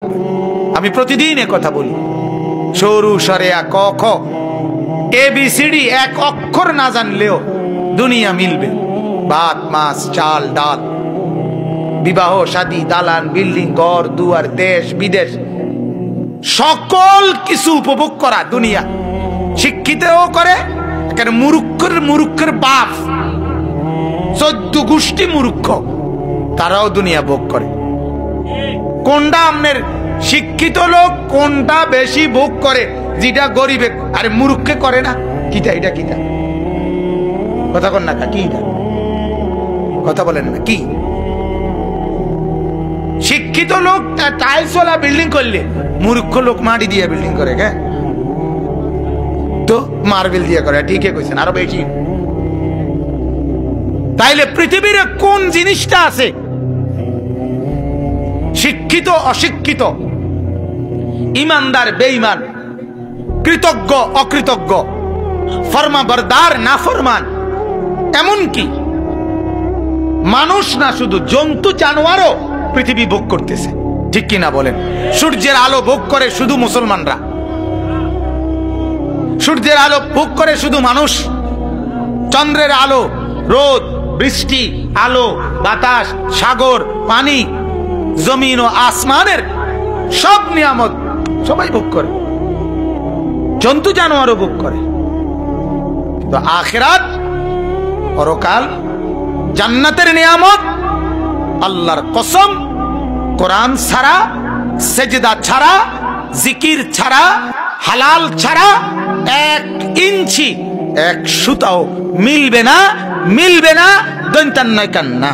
আমি প্রতিদিন এ কথা বলি, সরু সরেয়া ক খ ABCD এক অক্ষর না জানলেও দুনিয়া মিলবে। ভাত মাছ চাল ডাল, বিবাহ শাদী, দালান বিল্ডিং, ঘর দুয়ার, দেশ বিদেশ, সকল কিছু উপভোগ করা দুনিয়া। শিক্ষিতও করে, মুরুক্ষের বাপ 14 গোষ্ঠী মূর্খ, তারাও দুনিয়া ভোগ করে। কোনটা আপনার শিক্ষিত লোক কোনটা বেশি ভোগ করে? যেটা গরিবে আরে মূর্খে করে না। কিটা এটা কিটা কথা কন না, কি কথা বলেন না কি? শিক্ষিত লোক টাইলস ওয়ালা বিল্ডিং করলে, মূর্খ লোক মাটি দিয়ে বিল্ডিং করে, কে তো মার্বেল দিয়ে করে। ঠিকই কইছেন, আরো বেশি। তাইলে পৃথিবীর কোন জিনিসটা আছে শিক্ষিত অশিক্ষিত, ইমানদার বেঈমান, কৃতজ্ঞ অকৃতজ্ঞ, ফরমাবরদার না ফরমান, এমনকি মানুষ না শুধু জন্তু জানোয়ারও পৃথিবী ভোগ করতেছে, ঠিক কিনা বলেন? সূর্যের আলো ভোগ করে শুধু মুসলমানরা, সূর্যের আলো ভোগ করে শুধু মানুষ, চন্দ্রের আলো, রোদ, বৃষ্টি, আলো, বাতাস, সাগর, পানি, জমিন ও আসমানের সব নিয়ামত সবাই ভোগ করে, জন্তু জানোয়ারও ভোগ করে। কিন্তু আখিরাত, পরকাল, জান্নাতের নিয়ামত, আল্লাহর কসম, কোরআন ছাড়া, সেজদা ছাড়া, জিকির ছাড়া, হালাল ছাড়া 1 ইঞ্চি 1 সুতাও মিলবে না, মিলবে না। দৈন্তান নয় কান্না।